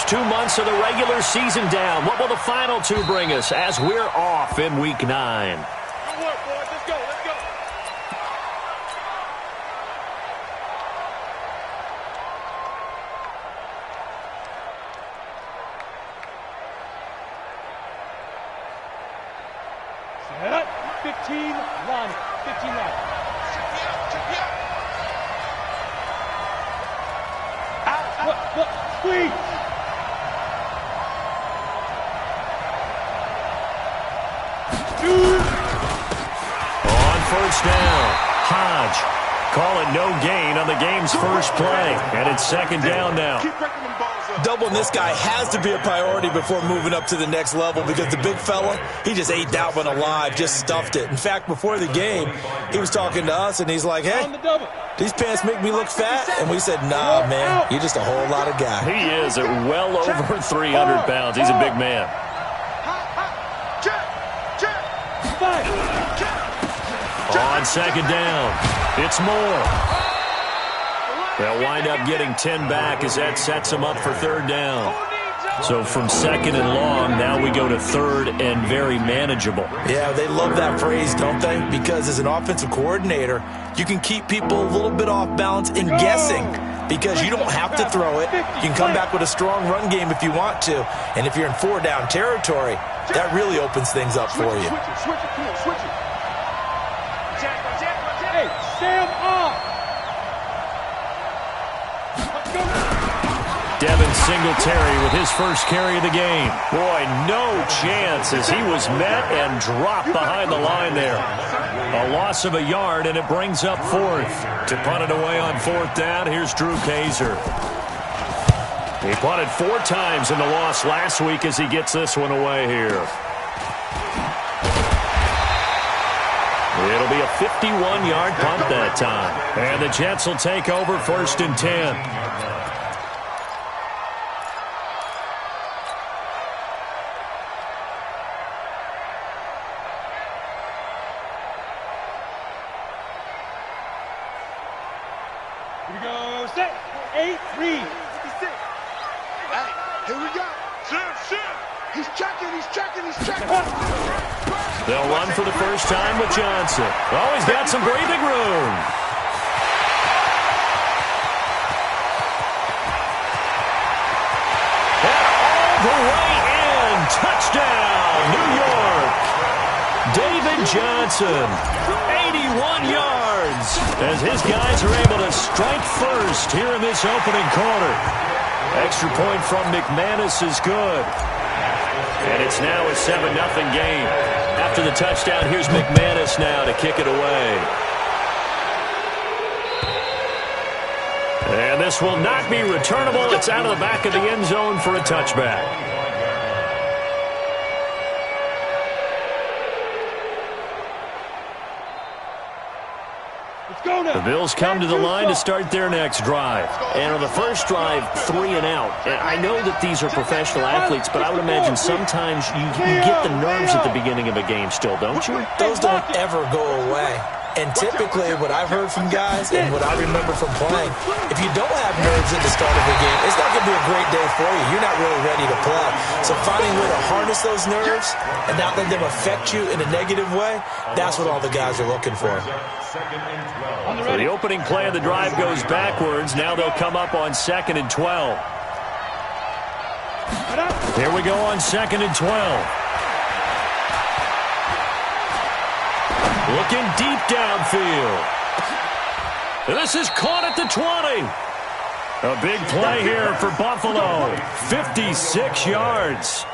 first 2 months of the regular season down. What will the final two bring us as we're off in Week 9? Good work, boys. Let's go. Let's go. Set up. 15 line. 15 line. Look, squeeze. On first down, Hodge. Call it no gain on the game's first play. And it's second down now. Doubling this guy has to be a priority before moving up to the next level because the big fella, he just ate that one alive, just stuffed it. In fact, before the game, he was talking to us, and he's like, hey, these pants make me look fat. And we said, nah, man, you're just a whole lot of guy. He is at well over 300 pounds. He's a big man. On second down, it's Moore. They'll wind up getting 10 back as that sets them up for third down. So from second and long, now we go to third and very manageable. Yeah, they love that phrase, don't they? Because as an offensive coordinator, you can keep people a little bit off balance and guessing because you don't have to throw it. You can come back with a strong run game if you want to. And if you're in four-down territory, that really opens things up for you. Switch it. Come on, switch it. Hey, Sam off. Devin Singletary with his first carry of the game. Boy, no chance as he was met and dropped behind the line there. A loss of a yard, and it brings up fourth. To punt it away on fourth down, here's Drew Kaiser. He punted 4 times in the loss last week as he gets this one away here. It'll be a 51-yard punt that time. And the Jets will take over first and 10. Here we go. Set. 8, read. 56. Hey, here we go. Shit. He's checking. They'll run for the first time with Johnson. Oh, he's got some breathing room. And all the way in. Touchdown, New York. David Johnson, 81 yards, as his guys are able to strike first here in this opening quarter. Extra point from McManus is good. And it's now a 7-0 game. After the touchdown, here's McManus now to kick it away. And this will not be returnable. It's out of the back of the end zone for a touchback. The Bills come to the line to start their next drive. And on the first drive, 3 and out. And I know that these are professional athletes, but I would imagine sometimes you get the nerves at the beginning of a game still, don't you? Those don't ever go away. And typically, what I've heard from guys and what I remember from playing, if you don't have nerves at the start of a game, it's not going to be a great day for you. You're not really ready to play. So finding a way to harness those nerves and not let them affect you in a negative way, that's what all the guys are looking for. So the opening play of the drive goes backwards. Now they'll come up on 2nd and 12. Here we go on 2nd and 12. Looking deep downfield. This is caught at the 20. A big play here for Buffalo. 56 yards.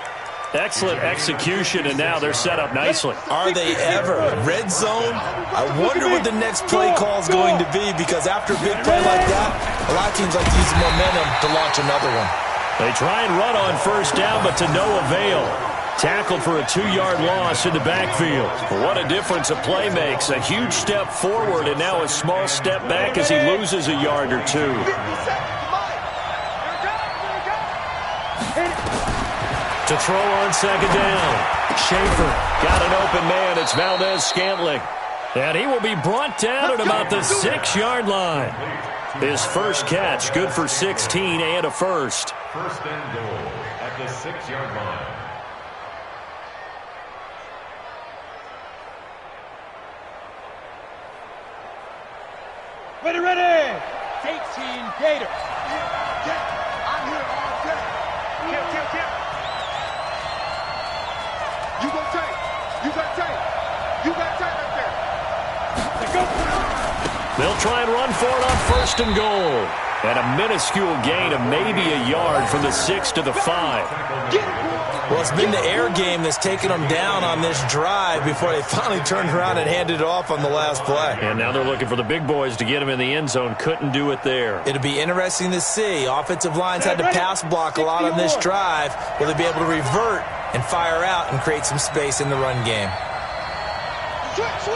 Excellent execution, and now they're set up nicely. Are they ever? Red zone? I wonder what the next play call is going to be, because after a big play like that, a lot of teams like to use momentum to launch another one. They try and run on first down, but to no avail. Tackled for a 2-yard loss in the backfield. What a difference a play makes. A huge step forward and now a small step back as he loses a yard or two. To throw on second down. Schaefer got an open man. It's Valdez-Scantling. And he will be brought down at about the 6-yard line. His first catch, good for 16 and a first. First and goal at the 6-yard line. Ready, ready! 18 Gators. I'm here all day. Kill. You go take. You got tape. You got tape right there. Let's go. They'll try and run for it on first and goal. And a minuscule gain of maybe a yard from the 6 to the 5. Well, it's been the air game that's taken them down on this drive before they finally turned around and handed it off on the last play. And now they're looking for the big boys to get him in the end zone. Couldn't do it there. It'll be interesting to see. Offensive lines had to pass block a lot on this drive. Will they be able to revert and fire out and create some space in the run game? Switch.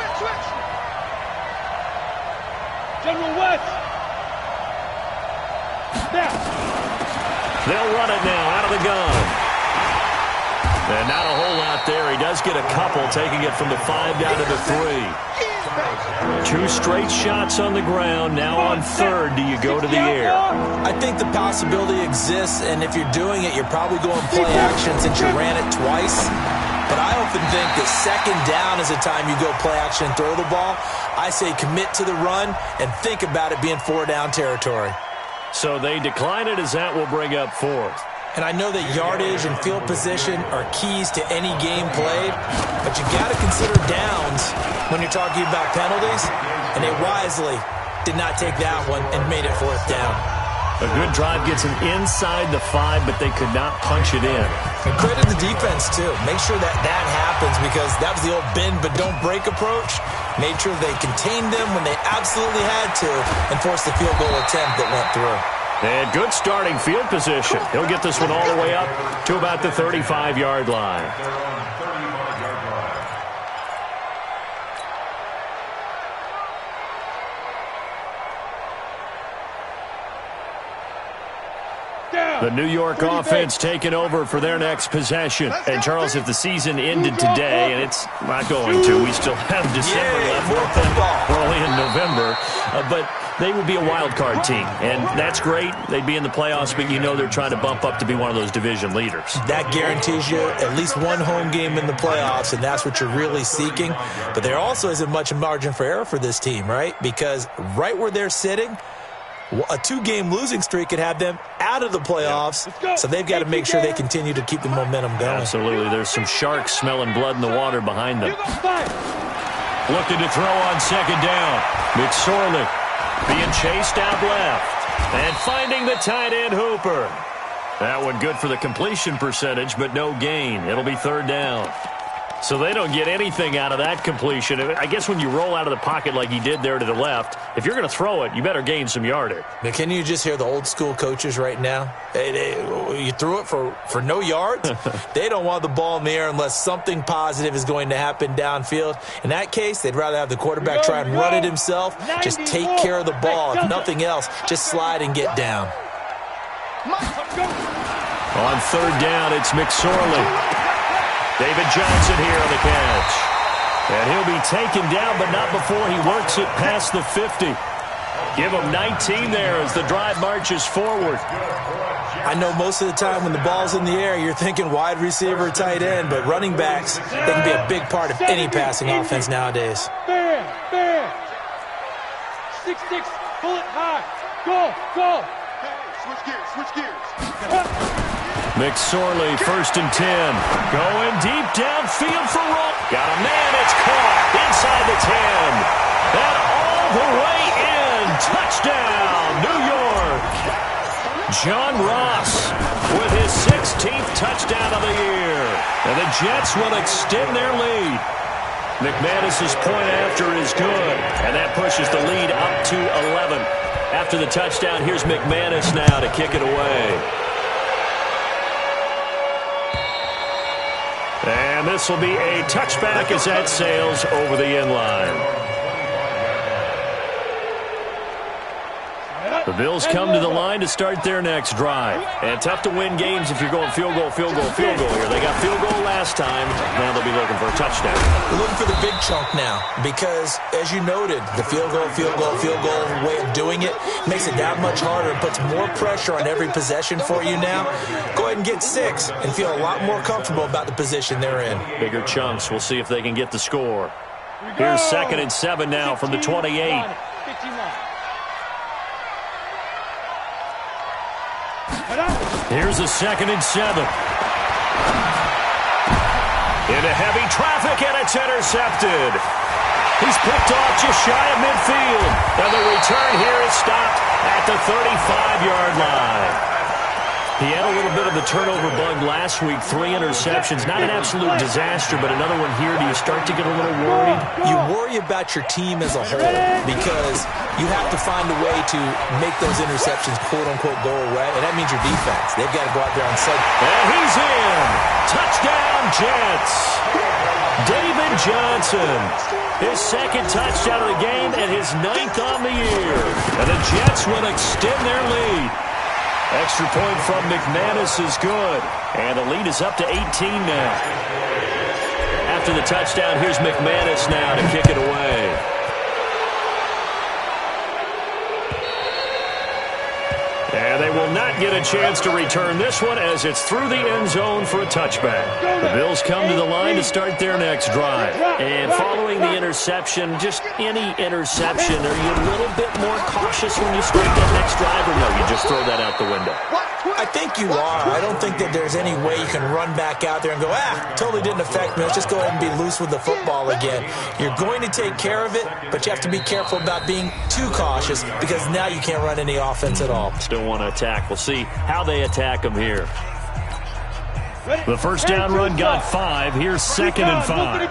General West. Now. They'll run it now out of the gun. And not a whole lot there. He does get a couple, taking it from the 5 down to the 3. 2 straight shots on the ground. Now on third, do you go to the air? I think the possibility exists, and if you're doing it, you're probably going play action since you ran it twice. But I often think that second down is the time you go play action and throw the ball. I say commit to the run and think about it being 4-down territory. So they decline it as that will bring up fourth. And I know that yardage and field position are keys to any game played, but you got to consider downs when you're talking about penalties, and they wisely did not take that one and made it 4th down. A good drive gets them inside the 5, but they could not punch it in. And credit the defense, too. Make sure that happens, because that was the old bend but don't break approach. Made sure they contained them when they absolutely had to and forced the field goal attempt that went through. And good starting field position. He'll get this one all the way up to about the 35-yard line. The New York offense taking over for their next possession. And, Charles, if the season ended today, and it's not going to, we still have December left. We're only in November. But they would be a wild card team, and that's great. They'd be in the playoffs, but you know they're trying to bump up to be one of those division leaders. That guarantees you at least one home game in the playoffs, and that's what you're really seeking. But there also isn't much margin for error for this team, right? Because right where they're sitting, a 2-game losing streak could have them out of the playoffs, so they've got to make sure they continue to keep the momentum going. Absolutely. There's some sharks smelling blood in the water behind them. Looking to throw on second down. McSorley being chased out left. And finding the tight end Hooper. That one good for the completion percentage, but no gain. It'll be 3rd down. So they don't get anything out of that completion. I guess when you roll out of the pocket like he did there to the left, if you're going to throw it, you better gain some yardage. Now, can you just hear the old school coaches right now? You threw it for no yards? They don't want the ball in the air unless something positive is going to happen downfield. In that case, they'd rather have the quarterback try and run it himself. Just take care of the ball. If nothing else, just slide and get down. On 3rd down, it's McSorley. David Johnson here on the catch. And he'll be taken down, but not before he works it past the 50. Give him 19 there as the drive marches forward. I know most of the time when the ball's in the air, you're thinking wide receiver, tight end, but running backs, they can be a big part of any passing offense nowadays. Fair. 6-6, pull it high. Go. Hey, switch gears. McSorley, 1st and 10. Going deep downfield for Roll. Got a man, it's caught inside the 10. And all the way in. Touchdown, New York. John Ross with his 16th touchdown of the year. And the Jets will extend their lead. McManus's point after is good. And that pushes the lead up to 11. After the touchdown, here's McManus now to kick it away. And this will be a touchback as that sails over the end line. The Bills come to the line to start their next drive. And tough to win games if you're going field goal here. They got field goal last time. Now they'll be looking for a touchdown. They're looking for the big chunk now because, as you noted, the field goal way of doing it makes it that much harder and puts more pressure on every possession for you now. Go ahead and get 6 and feel a lot more comfortable about the position they're in. Bigger chunks. We'll see if they can get the score. Here's 2nd and 7 now from the 28. Here's a 2nd and 7. Into heavy traffic, and it's intercepted. He's picked off just shy of midfield. And the return here is stopped at the 35-yard line. He had a little bit of the turnover bug last week, 3 interceptions. Not an absolute disaster, but another one here. Do you start to get a little worried? You worry about your team as a whole because you have to find a way to make those interceptions, quote-unquote, go away, and that means your defense. They've got to go out there and say, and he's in. Touchdown, Jets. David Johnson, his 2nd touchdown of the game and his 9th on the year. And the Jets will extend their lead. Extra point from McManus is good. And the lead is up to 18 now. After the touchdown, here's McManus now to kick it away. And they will not get a chance to return this one as it's through the end zone for a touchback. The Bills come to the line to start their next drive. And following the interception, just any interception, are you a little bit more cautious when you start that next drive, or no, you just throw that out the window? I think you are. I don't think that there's any way you can run back out there and go, totally didn't affect me. Let's just go ahead and be loose with the football again. You're going to take care of it, but you have to be careful about being too cautious because now you can't run any offense at all. Still want to attack. We'll see how they attack them here. The first down run got 5. Here's 2nd and 5.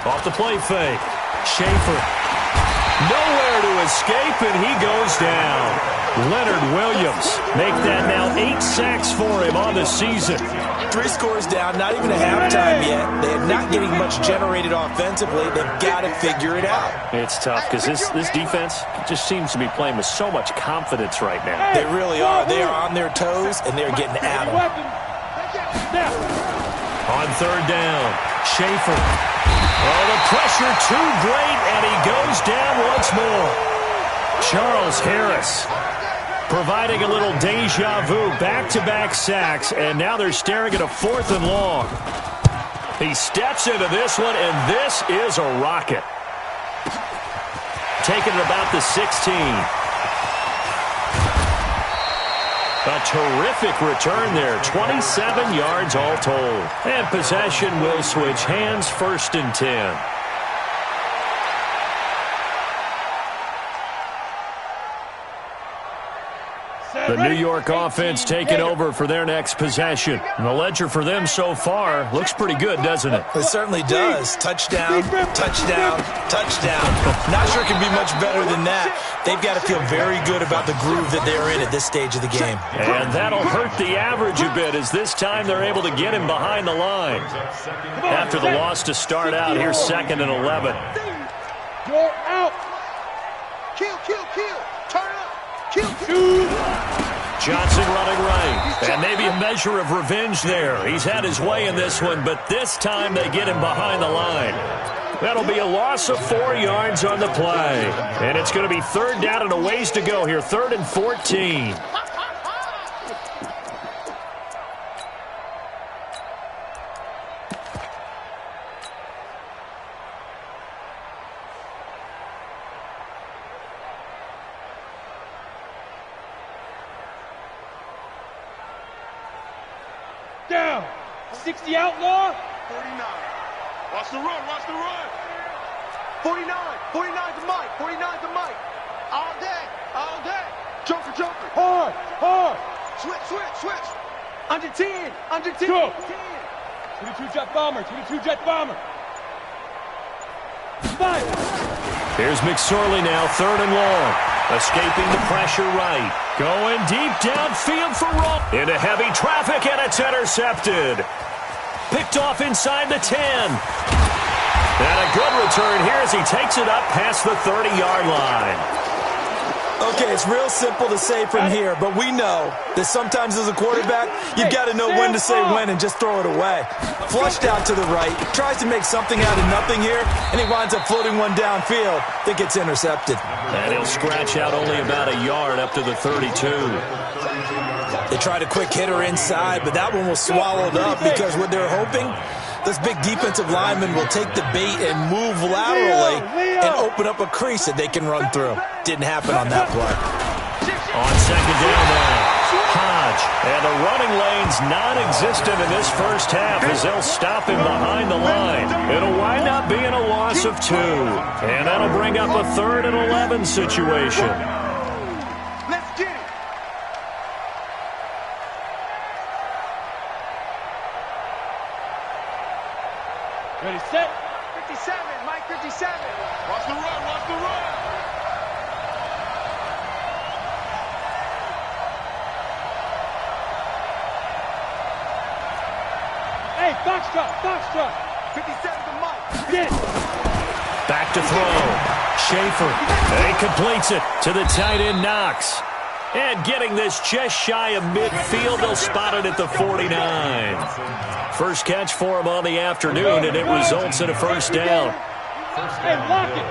Off the play fake. Schaefer. Nowhere to escape, and he goes down. Leonard Williams make that now 8 sacks for him on the season. 3 scores down, not even a halftime yet. They're not getting much generated offensively. They've got to figure it out. It's tough because this defense just seems to be playing with so much confidence right now. They really are. They are on their toes, and they're getting at them. On 3rd down, Schaefer. Oh, the pressure too great, and he goes down once more. Charles Harris providing a little deja vu, back-to-back sacks, and now they're staring at a 4th and long. He steps into this one, and this is a rocket. Taking it about the 16. A terrific return there, 27 yards all told. And possession will switch hands, 1st and 10. The New York offense taking over for their next possession. And the ledger for them so far looks pretty good, doesn't it? It certainly does. Touchdown, touchdown, touchdown. Not sure it can be much better than that. They've got to feel very good about the groove that they're in at this stage of the game. And that'll hurt the average a bit as this time they're able to get him behind the line. After the loss to start out, here's 2nd and 11. You're out. Kill. Turn up. Kill. Johnson running right. And maybe a measure of revenge there. He's had his way in this one, but this time they get him behind the line. That'll be a loss of 4 yards on the play. And it's going to be 3rd down and a ways to go here. 3rd and 14. Down. 60 outlaw. 49. Watch the run. 49 to Mike. 49 to Mike. All day. Joker. Hard. Switch. Under 10. Go. 22 jet bomber. 5. Here's McSorley now, 3rd and long. Escaping the pressure right. Going deep downfield for Roll. Into heavy traffic, and it's intercepted. Picked off inside the 10. And a good return here as he takes it up past the 30-yard line. Okay, it's real simple to say from here, but we know that sometimes as a quarterback, you've got to know when to say when and just throw it away. Flushed out to the right, tries to make something out of nothing here, and he winds up floating one downfield that gets intercepted. And he'll scratch out only about a yard up to the 32. They tried a quick hitter inside, but that one was swallowed up because what they're hoping, those big defensive linemen will take the bait and move laterally and open up a crease that they can run through. Didn't happen on that play. On second down now, Hodge. And the running lane's non-existent in this first half as they'll stop him behind the line. It'll wind up being a loss of 2. And that'll bring up a 3rd and 11 situation. Let's get it. Ready, set. 57, Mike 57. Watch the run, watch the run. Hey, foxtrot, foxtrot. 57 to Mike. Get it. Back to throw. Schaefer. He completes it to the tight end, Knox. And getting this just shy of midfield, they'll spot it at the 49. First catch for him on the afternoon, and it results in a first down. Hey, lock it.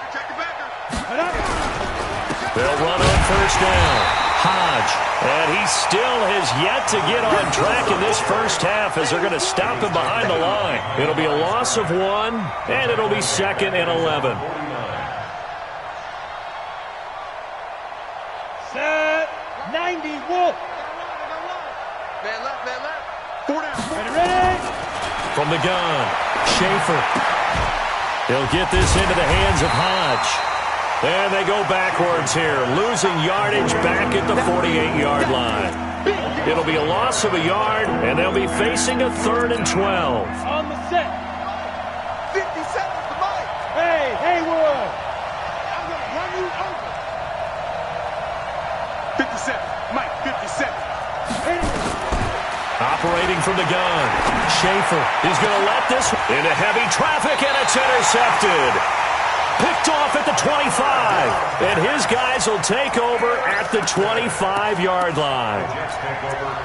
Check the backer. They'll run on first down. Hodge. And he still has yet to get on track in this first half as they're going to stop him behind the line. It'll be a loss of 1, and it'll be 2nd and 11. Set. 90, Wolf. Man left. 4 down. Ready. From the gun, Schaefer. He'll get this into the hands of Hodge. And they go backwards here, losing yardage back at the 48-yard line. It'll be a loss of a yard, and they'll be facing a 3rd and 12. On the set. 57 to Mike. Hey, Haywood. I'm going to run you over. 57, Mike 57. Operating from the gun, Schaefer is going to let this into heavy traffic, and it's intercepted. Picked off at the 25, and his guys will take over at the 25-yard line.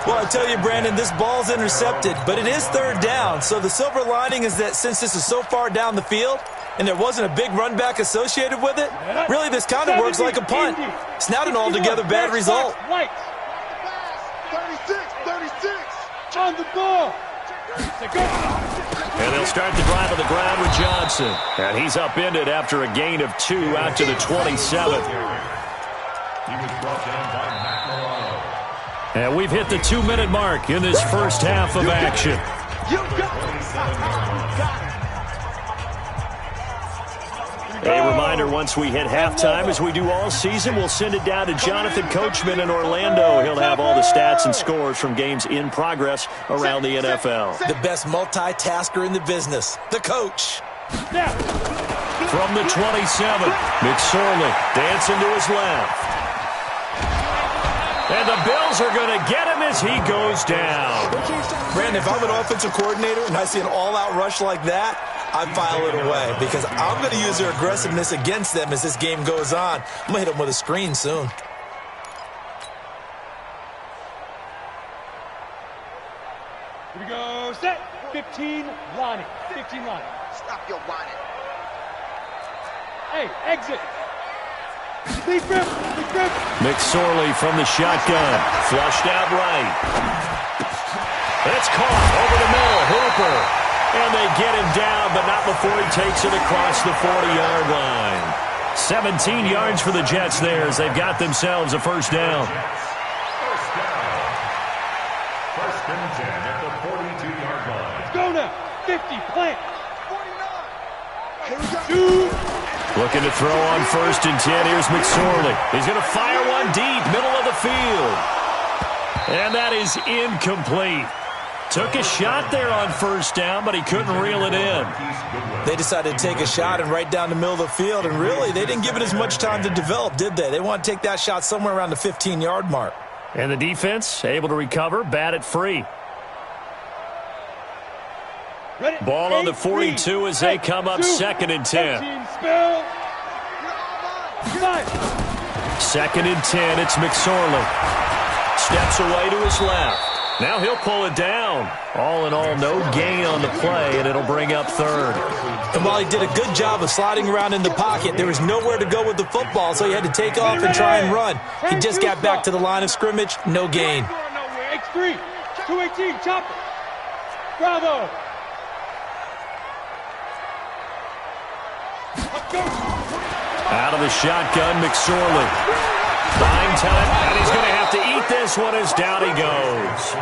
Well, I tell you, Brandon, this ball's intercepted, but it is 3rd down. So the silver lining is that since this is so far down the field and there wasn't a big run back associated with it, really this kind of works like a punt. It's not an altogether bad result. 36. On the ball. And they'll start the drive on the ground with Johnson. And he's upended after a gain of 2 out to the 27. And we've hit the 2-minute mark in this first half of action. A reminder, once we hit halftime, as we do all season, we'll send it down to Jonathan Coachman in Orlando. He'll have all the stats and scores from games in progress around the NFL. The best multitasker in the business, the coach. From the 27, McSorley dancing to his left. And the Bills are going to get him as he goes down. Brandon, if I'm an offensive coordinator and I see an all-out rush like that, I file it away because I'm going to use their aggressiveness against them as this game goes on. I'm going to hit them with a screen soon. Here we go. Set. 15, Lonnie. 15, Lonnie. Stop your whining. Hey, exit. Lead grip. McSorley from the shotgun. Flushed out right. It's caught over the middle. Hooper. And they get him down, but not before he takes it across the 40-yard line. 17 yards for the Jets there as they've got themselves a first down. First and 10 at the 42-yard line. Let's go now. 50, plant. 49. Here we go. 2. Looking to throw on first and 10. Here's McSorley. He's going to fire one deep, middle of the field. And that is incomplete. Took a shot there on first down, but he couldn't reel it in. They decided to take a shot and right down the middle of the field, and really, they didn't give it as much time to develop, did they? They want to take that shot somewhere around the 15-yard mark. And the defense able to recover, bat it free. Ball on the 42 as they come up 2nd and 10. 2nd and 10, it's McSorley. Steps away to his left. Now he'll pull it down. All in all, no gain on the play, and it'll bring up 3rd. And while he did a good job of sliding around in the pocket, there was nowhere to go with the football, so he had to take off and try and run. He just got back to the line of scrimmage, no gain. X3, 218, chopper. Bravo. Out of the shotgun, McSorley. Buying time, and he's going to have to eat this one as down he goes.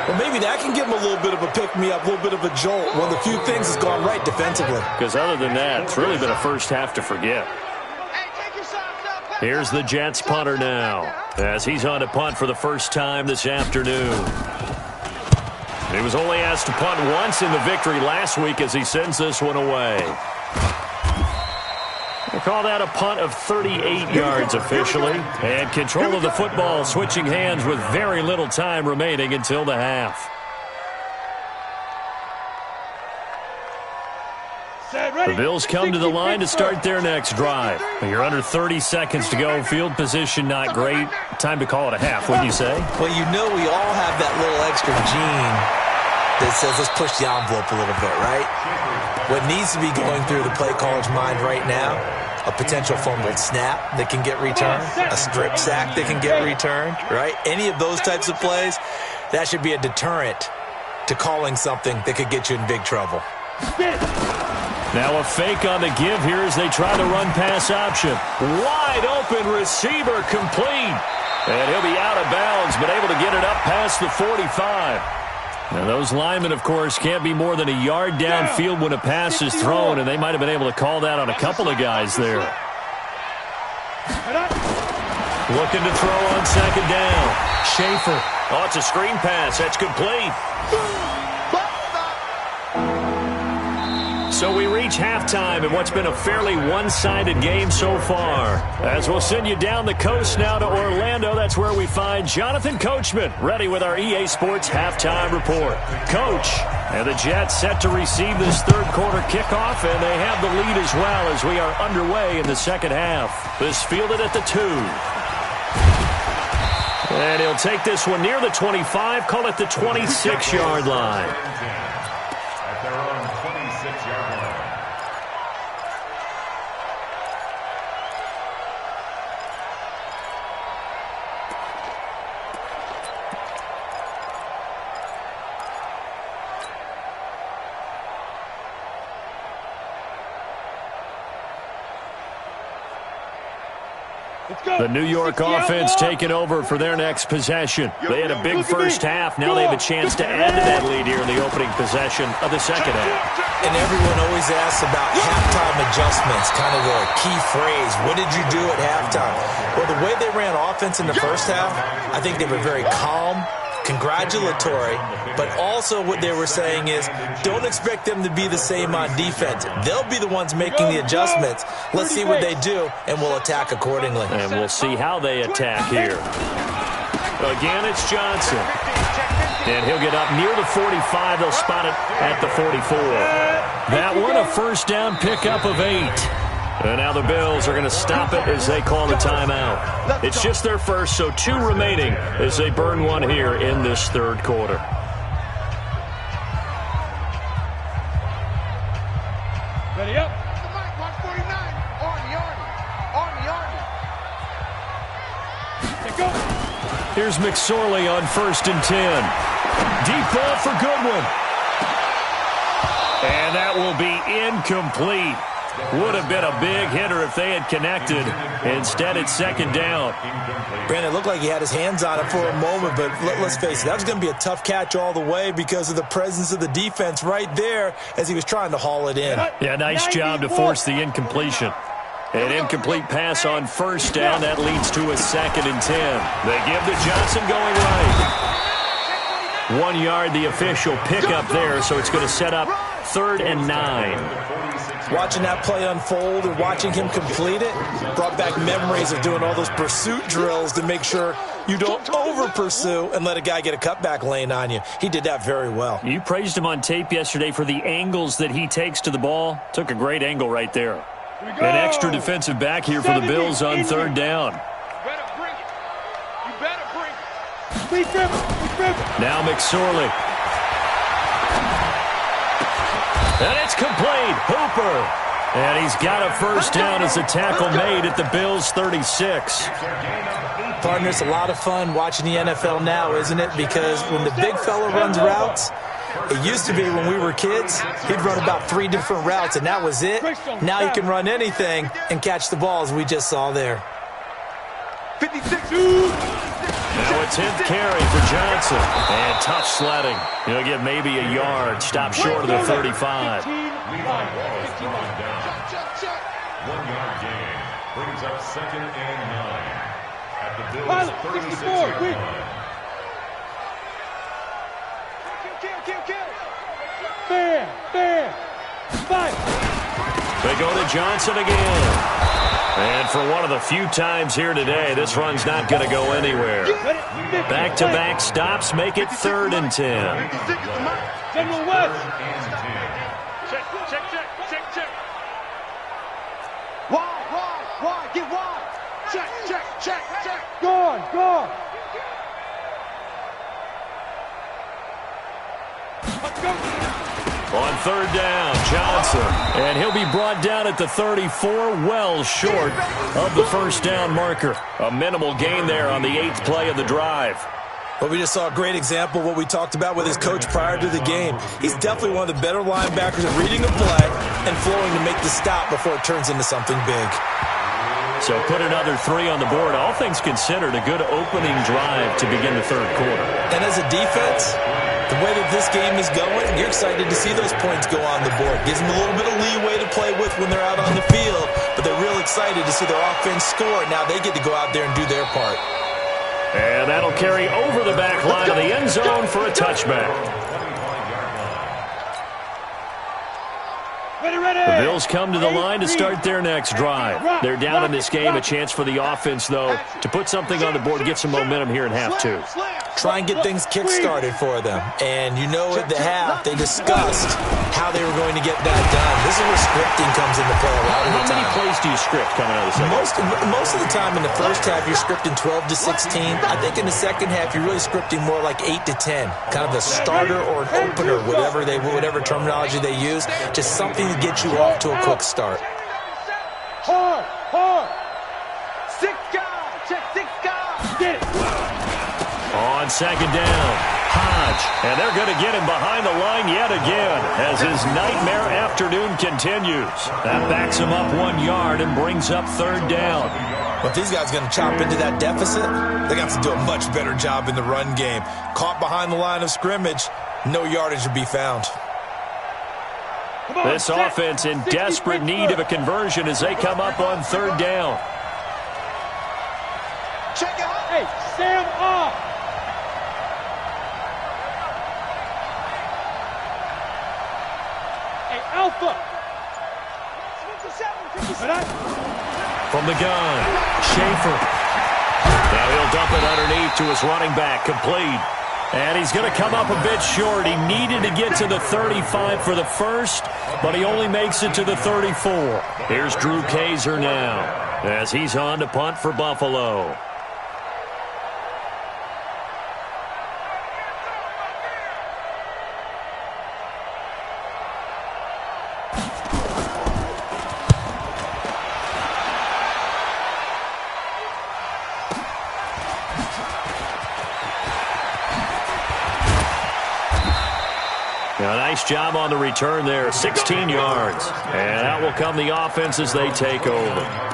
Well, maybe that can give him a little bit of a pick-me-up, a little bit of a jolt. One of the few things that's gone right defensively. Because other than that, it's really been a first half to forget. Here's the Jets punter now, as he's on to punt for the first time this afternoon. He was only asked to punt once in the victory last week as he sends this one away. We'll call that a punt of 38 yards officially. And control of the football switching hands with very little time remaining until the half. The Bills come to the line to start their next drive. You're under 30 seconds to go. Field position not great. Time to call it a half, wouldn't you say? Well, you know we all have that little extra gene that says let's push the envelope a little bit, right? What needs to be going through the play caller's mind right now, a potential fumbled snap that can get returned, a strip sack that can get returned, right? Any of those types of plays, that should be a deterrent to calling something that could get you in big trouble. Now a fake on the give here as they try the run-pass option. Wide open receiver complete. And he'll be out of bounds, but able to get it up past the 45. Now those linemen, of course, can't be more than a yard downfield when a pass is thrown, and they might have been able to call that on a couple of guys there. Looking to throw on 2nd down. Schaefer. Oh, it's a screen pass. That's complete. So we reach halftime in what's been a fairly one-sided game so far. As we'll send you down the coast now to Orlando, that's where we find Jonathan Coachman, ready with our EA Sports halftime report. Coach, and the Jets set to receive this third-quarter kickoff, and they have the lead as well as we are underway in the second half. This fielded at the 2. And he'll take this one near the 25, call it the 26-yard line. At their own 26-yard line. The New York offense taking over for their next possession. They had a big first half. Now they have a chance to add to that lead here in the opening possession of the second half. And everyone always asks about halftime adjustments, kind of the key phrase. What did you do at halftime? Well, the way they ran offense in the first half, I think they were very calm, congratulatory, but also what they were saying is don't expect them to be the same on defense. They'll be the ones making the adjustments. Let's see what they do, and we'll attack accordingly. And we'll see how they attack here. Again, it's Johnson. And he'll get up near the 45. They'll spot it at the 44. That one, a first down pickup of 8. And now the Bills are going to stop it as they call the timeout. It's just their first, so 2 remaining as they burn one here in this third quarter. Ready up. Here's McSorley on 1st and 10. Deep ball for Goodwin. And that will be incomplete. Would have been a big hitter if they had connected. Instead, it's 2nd down. Brandon, it looked like he had his hands on it for a moment, but let's face it, that was going to be a tough catch all the way because of the presence of the defense right there as he was trying to haul it in. Yeah, nice job to force the incompletion. An incomplete pass on 1st down. That leads to a 2nd and 10. They give to Johnson going right. 1 yard, the official pickup there, so it's going to set up 3rd and 9. Watching that play unfold and watching him complete it brought back memories of doing all those pursuit drills to make sure You don't over-pursue and let a guy get a cutback lane on you. He did that very well. You praised him on tape yesterday for the angles that he takes to the ball. Took a great angle right there. An extra defensive back here for the Bills on third down. Better bring it. You better bring it. Now McSorley. And it's complete. Hooper. And he's got a first down as a tackle made at the Bills' 36. Partner, it's a lot of fun watching the NFL now, isn't it? Because when the big fella runs routes, it used to be when we were kids, he'd run about 3 different routes, and that was it. Now he can run anything and catch the ball, as we just saw there. 56. Now a 10th carry for Johnson. And tough sledding. He'll get maybe a yard. Stop short of the 35. 1 yard gain brings up 2nd and 9 at the Bills' 36-yard line. Fair. 5. They go to Johnson again. And for one of the few times here today, this run's not going to go anywhere. Back-to-back stops make it 3rd and 10. General West. Check. Wide, get wide. Check. Gone. Let's go. On 3rd down, Johnson. And he'll be brought down at the 34, well short of the first down marker. A minimal gain there on the 8th play of the drive. Well, we just saw a great example of what we talked about with his coach prior to the game. He's definitely one of the better linebackers at reading a play and flowing to make the stop before it turns into something big. So put another 3 on the board. All things considered, a good opening drive to begin the 3rd quarter. And as a defense, the way that this game is going, you're excited to see those points go on the board. Gives them a little bit of leeway to play with when they're out on the field, but they're real excited to see their offense score. Now they get to go out there and do their part. And that'll carry over the back line of the end zone for a touchback. The Bills come to the line to start their next drive. They're down in this game. A chance for the offense, though, to put something on the board, get some momentum here in half 2. Try and get things kick-started for them. And you know at the half, they discussed how they were going to get that done. This is where scripting comes into play a lot of the time. How many plays do you script coming out of the second? Most of the time in the first half, you're scripting 12 to 16. I think in the second half, you're really scripting more like 8 to 10. Kind of a starter or an opener, whatever terminology they use. Just something to get you off to a quick start. Hard. 6 guys. Check 6 guys. Get it. On 2nd down, Hodge. And they're going to get him behind the line yet again as his nightmare afternoon continues. That backs him up 1 yard and brings up 3rd down. But if these guys are going to chop into that deficit, they're going to have to do a much better job in the run game. Caught behind the line of scrimmage, no yardage to be found. This offense in desperate need of a conversion as they come up on 3rd down. Check it out. Hey, Sam off. Hey, Alpha. 57. From the gun, Schaefer. Now he'll dump it underneath to his running back, complete. And he's going to come up a bit short. He needed to get to the 35 for the first, but he only makes it to the 34. Here's Drew Kaiser now as he's on to punt for Buffalo. A nice job on the return there, 16 yards. And out will come the offense as they take over.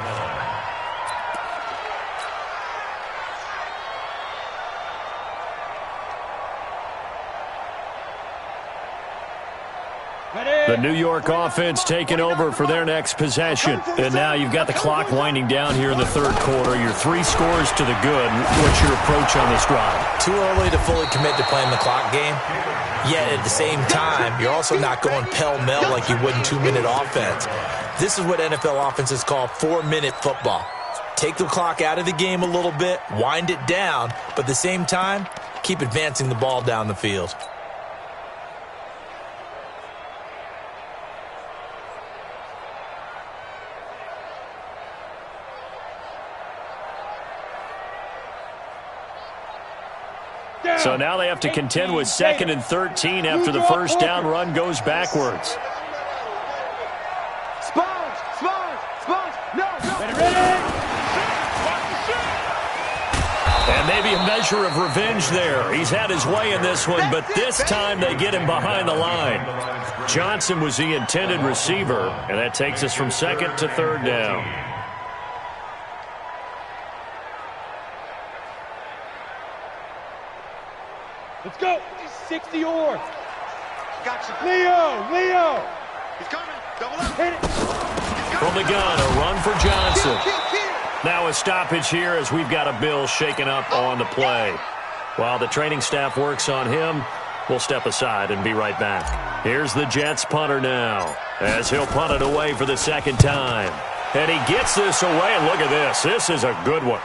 The New York offense taking over for their next possession. And now you've got the clock winding down here in the 3rd quarter. You're 3 scores to the good. What's your approach on this drive? Too early to fully commit to playing the clock game. Yet at the same time, you're also not going pell-mell like you would in 2-minute offense. This is what NFL offenses call 4-minute football. Take the clock out of the game a little bit, wind it down, but at the same time, keep advancing the ball down the field. So now they have to contend with 2nd and 13 after the first down run goes backwards. And maybe a measure of revenge there. He's had his way in this one, but this time they get him behind the line. Johnson was the intended receiver, and that takes us from 2nd to 3rd down. Let's go. 60 or. Gotcha. Leo. He's coming. Double up. Hit it. From the gun, a run for Johnson. Kill. Now a stoppage here as we've got a Bill shaken up on the play. While the training staff works on him, we'll step aside and be right back. Here's the Jets punter now as he'll punt it away for the 2nd time. And he gets this away, and look at this. This is a good one.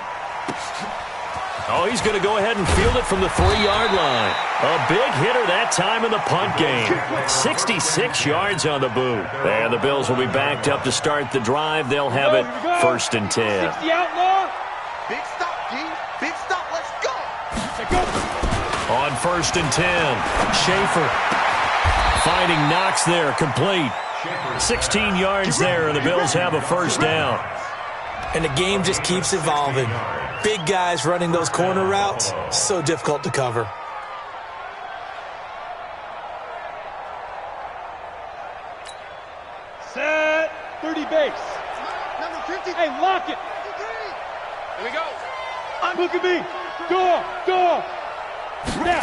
Oh, he's going to go ahead and field it from the 3-yard line. A big hitter that time in the punt game. 66 yards on the boot. And the Bills will be backed up to start the drive. They'll have it 1st and 10. 60 outlaw. Big stop, D. Big stop. Let's go. On 1st and 10, Schaefer finding Knox there, complete. 16 yards there, and the Bills have a 1st down. And the game just keeps evolving. Big guys running those corner routes, so difficult to cover. Set. 30 base. Number 50. Hey, lock it. Here we go. Look at me. Door. Now.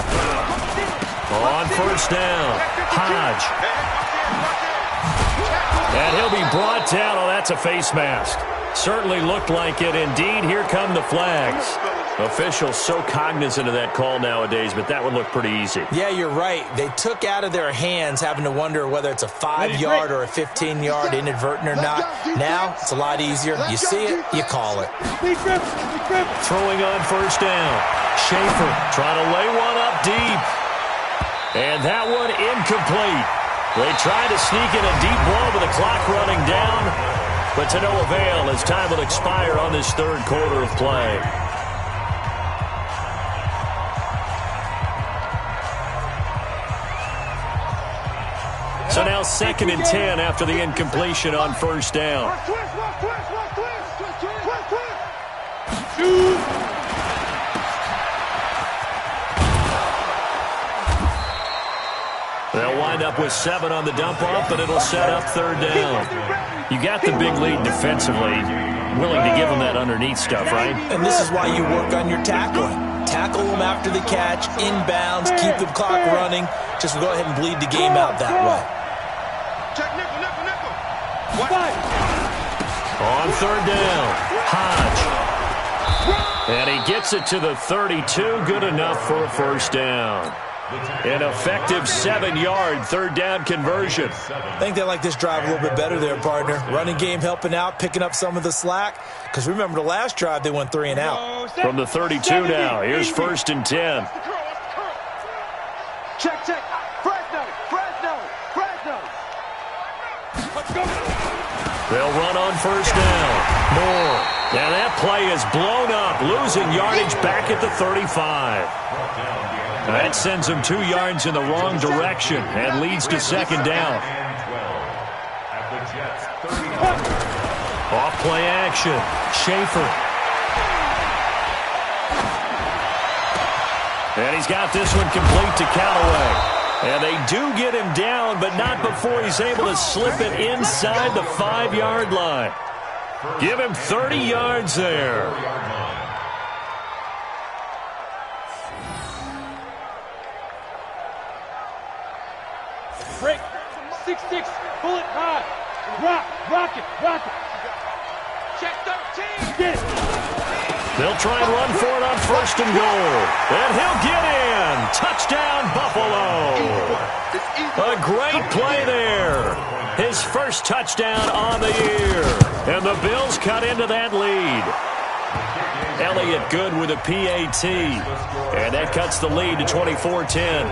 On 1st down, Hodge. And he'll be brought down. Oh, that's a face mask. Certainly looked like it. Indeed, here come the flags. Officials so cognizant of that call nowadays, but that would look pretty easy. Yeah, you're right. They took out of their hands having to wonder whether it's a 5-yard or a 15-yard inadvertent or not. Now, it's a lot easier. You see it, you call it. Throwing on 1st down. Schaefer trying to lay one up deep. And that one incomplete. They tried to sneak in a deep ball with the clock running down, but to no avail as time will expire on this 3rd quarter of play. So now 2nd and 10 after the incompletion on 1st down. They'll wind up with 7 on the dump-off, but it'll set up 3rd down. You got the big lead defensively. Willing to give them that underneath stuff, right? And this is why you work on your tackling. Tackle them after the catch, inbounds, keep the clock running. Just go ahead and bleed the game out that way. Check nickel. On 3rd down, Hodge. And he gets it to the 32. Good enough for a 1st down. An effective 7-yard 3rd down conversion. I think they like this drive a little bit better there, partner. Running game helping out, picking up some of the slack. Because remember, the last drive, they went 3 and out. From the 32 now, here's 1st and 10. Check. Fresno. Let's go. They'll run on 1st down. Moore. And that play is blown up, losing yardage back at the 35. That sends him 2 yards in the wrong direction and leads to 2nd down. Off play action. Schaefer. And he's got this one complete to Callaway. And they do get him down, but not before he's able to slip it inside the 5-yard line. Give him 30 yards there. Break. 6-6. Pull it high. Rock it. Check 13. Get it. They'll try and run for it on 1st and goal. And he'll get in. Touchdown, Buffalo. A great play there. His first touchdown on the year. And the Bills cut into that lead. Elliott good with a PAT. And that cuts the lead to 24-10.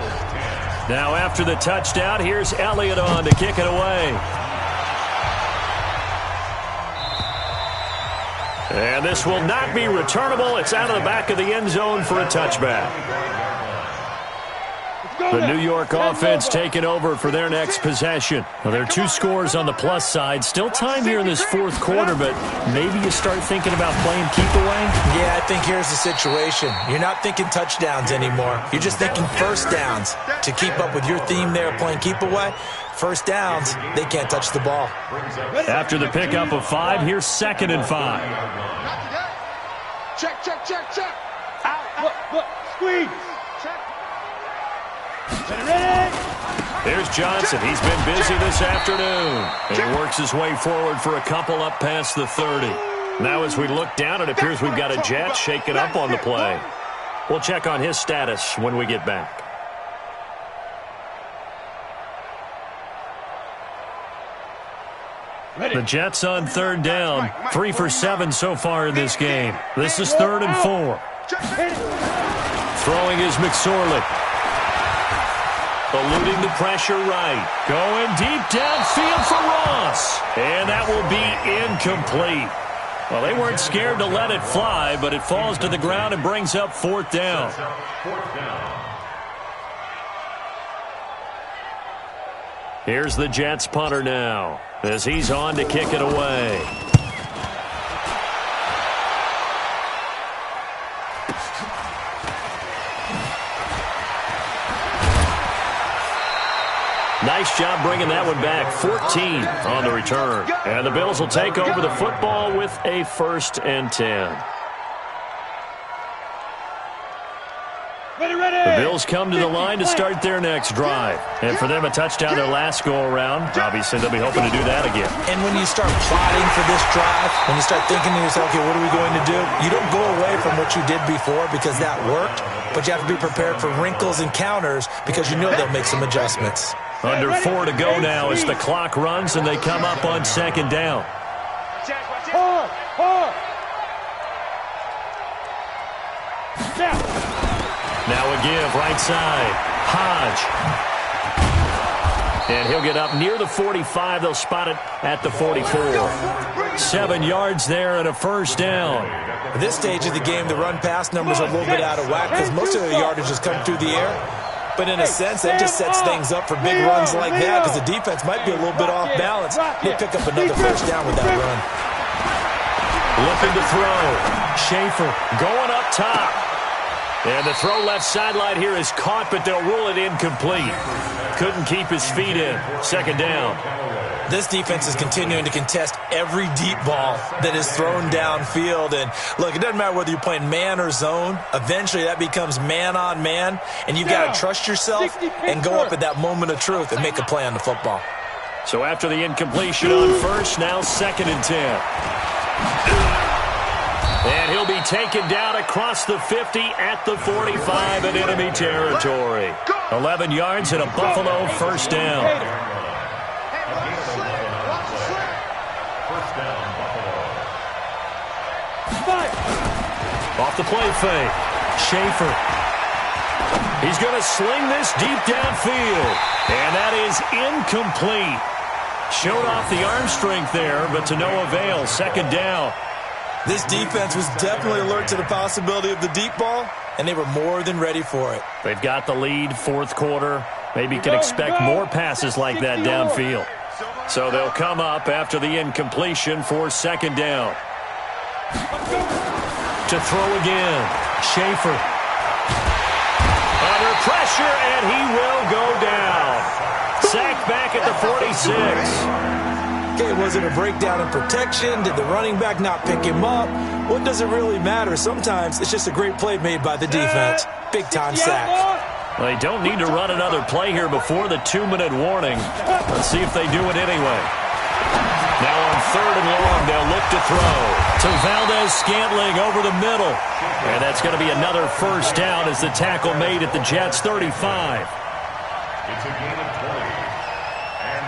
Now after the touchdown, here's Elliott on to kick it away. And this will not be returnable. It's out of the back of the end zone for a touchback. The New York offense taking over for their next possession. Well, there are 2 scores on the plus side. Still time here in this fourth quarter, but maybe you start thinking about playing keep away? Yeah, I think here's the situation. You're not thinking touchdowns anymore. You're just thinking first downs. To keep up with your theme there, playing keep away, first downs, they can't touch the ball. After the pickup of 5, here's 2nd and 5. Check. Look, squeeze. Here's Johnson. He's been busy this afternoon. And he works his way forward for a couple up past the 30. Now as we look down, it appears we've got a Jet shaking up on the play. We'll check on his status when we get back. The Jets on 3rd down. 3 for 7 so far in this game. This is 3rd and 4. Throwing is McSorley. Eluding the pressure right. Going deep downfield for Ross. And that will be incomplete. Well, they weren't scared to let it fly, but it falls to the ground and brings up 4th down. Here's the Jets punter now as he's on to kick it away. Nice job bringing that one back. 14 on the return. And the Bills will take over the football with a 1st and 10. The Bills come to the line to start their next drive. And for them, a touchdown their last go-around. Obviously, they'll be hoping to do that again. And when you start plotting for this drive, when you start thinking to yourself, okay, what are we going to do? You don't go away from what you did before because that worked. But you have to be prepared for wrinkles and counters because you know they'll make some adjustments. Under 4 to go now as the clock runs and they come up on 2nd down. Now a give right side. Hodge. And he'll get up near the 45. They'll spot it at the 44. 7 yards there and a 1st down. At this stage of the game, the run-pass numbers are a little bit out of whack because most of the yardage has come through the air. But in a sense, that just sets things up for big runs like that because the defense might be a little bit off balance. He'll pick up another 1st down with that run. Looking to throw. Schaefer going up top. And the throw left sideline here is caught, but they'll rule it incomplete. Couldn't keep his feet in. 2nd down. This defense is continuing to contest every deep ball that is thrown downfield. And, look, it doesn't matter whether you're playing man or zone. Eventually, that becomes man-on-man. And you've got to trust yourself and go up at that moment of truth and make a play on the football. So after the incompletion on 1st, now 2nd and 10. And he'll be taken down across the 50 at the 45 in enemy territory. 11 yards and a Buffalo 1st down. Off the play fake. Schaefer. He's going to sling this deep downfield. And that is incomplete. Showed off the arm strength there, but to no avail. 2nd down. This defense was definitely alert to the possibility of the deep ball, and they were more than ready for it. They've got the lead, 4th quarter. Maybe can expect more passes like that downfield. So they'll come up after the incompletion for 2nd down. To throw again. Schaefer. Under pressure, and he will go down. Sacked back at the 46. Okay, was it a breakdown in protection? Did the running back not pick him up? What does it really matter? Sometimes it's just a great play made by the defense. Big-time sack. Well, they don't need to run another play here before the 2-minute warning. Let's see if they do it anyway. Now on 3rd and long, they'll look to throw. To Valdez-Scantling over the middle. And that's going to be another 1st down as the tackle made at the Jets' 35. It's a game of 20.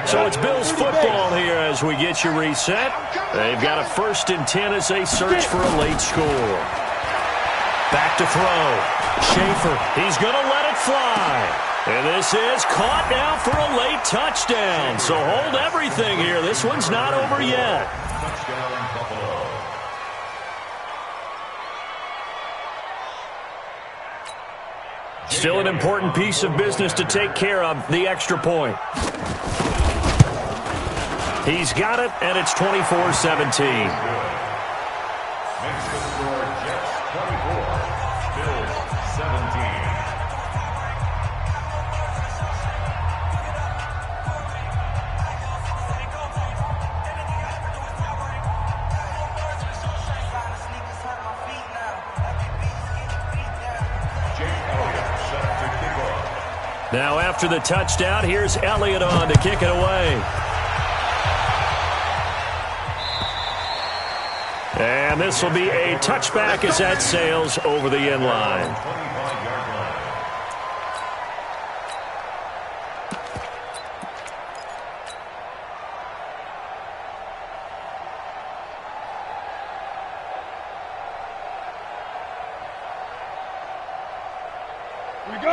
So it's Bills football here as we get you reset. They've got a 1st and 10 as they search for a late score. Back to throw. Schaefer, he's going to let it fly. And this is caught now for a late touchdown. So hold everything here. This one's not over yet. Touchdown, Buffalo. Still an important piece of business to take care of, the extra point. He's got it, and it's 24-17. Makes the score Jets 24, Bills 17. Now after the touchdown, here's Elliott on to kick it away. And this will be a touchback as that sails over the end line.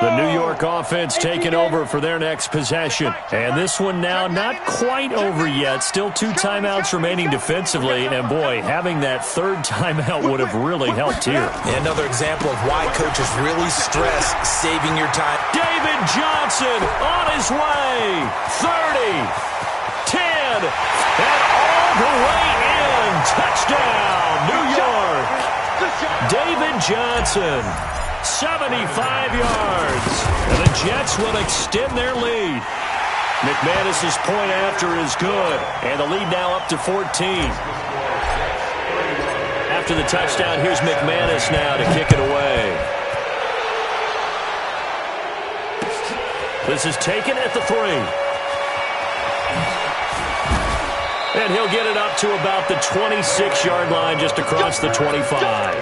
The New York offense taking over for their next possession. And this one now not quite over yet. Still 2 timeouts remaining defensively. And, boy, having that third timeout would have really helped here. Another example of why coaches really stress saving your time. David Johnson on his way. 30, 10, and all the way in. Touchdown, New York. David Johnson. 75 yards, and the Jets will extend their lead. McManus's point after is good, and the lead now up to 14. After the touchdown, here's McManus now to kick it away. This is taken at the 3. And he'll get it up to about the 26-yard line just across the 25.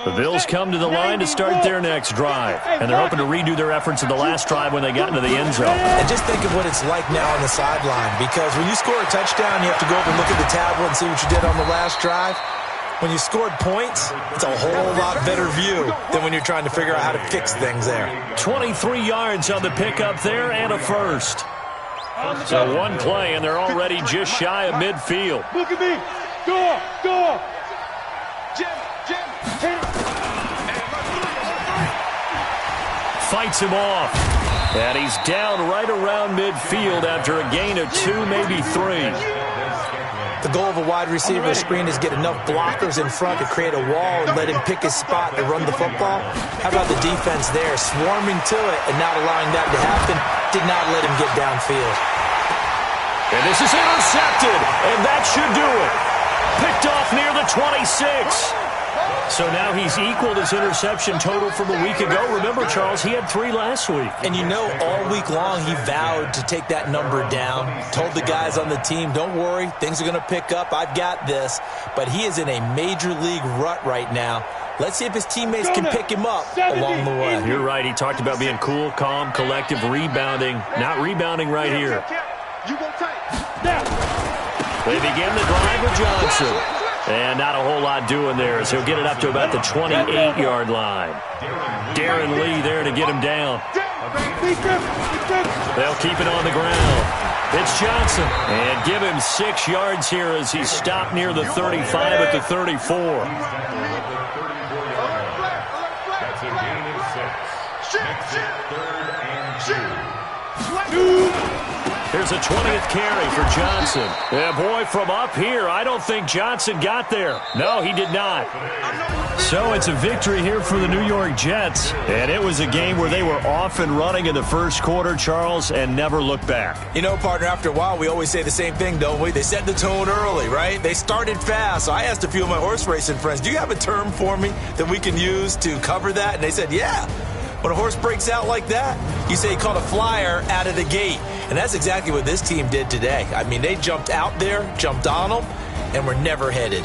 The Bills come to the line to start their next drive. And they're hoping to redo their efforts in the last drive when they got into the end zone. And just think of what it's like now on the sideline. Because when you score a touchdown, you have to go over and look at the tablet and see what you did on the last drive. When you scored points, it's a whole lot better view than when you're trying to figure out how to fix things there. 23 yards on the pickup there and a first. So one play, and they're already just shy of midfield. Look at me. Go, go. Fights him off. And he's down right around midfield after a gain of 2, maybe 3. The goal of a wide receiver screen is get enough blockers in front to create a wall and let him pick his spot to run the football. How about the defense there, swarming to it and not allowing that to happen, did not let him get downfield. And this is intercepted, and that should do it. Picked off near the 26. So now he's equaled his interception total from a week ago. Remember, Charles, he had 3 last week. And you know, all week long he vowed to take that number down. Told the guys on the team, don't worry, things are going to pick up. I've got this. But he is in a major league rut right now. Let's see if his teammates can pick him up along the way. You're right. He talked about being cool, calm, collective, rebounding. Not rebounding right here. They begin the drive with Johnson. And not a whole lot doing there as he'll get it up to about the 28-yard line. Darren Lee there to get him down. They'll keep it on the ground. It's Johnson. And give him 6 yards here as he's stopped near the 35 at the 34. That's a gain of 6. Makes it 3rd and 2. Here's a 20th carry for Johnson. Yeah, boy, from up here, I don't think Johnson got there. No, he did not. So it's a victory here for the New York Jets. And it was a game where they were off and running in the first quarter, Charles, and never looked back. You know, partner, after a while, we always say the same thing, don't we? They set the tone early, right? They started fast. So I asked a few of my horse racing friends, do you have a term for me that we can use to cover that? And they said, yeah. When a horse breaks out like that, you say he caught a flyer out of the gate. And that's exactly what this team did today. I mean, they jumped out there, jumped on them, and were never headed.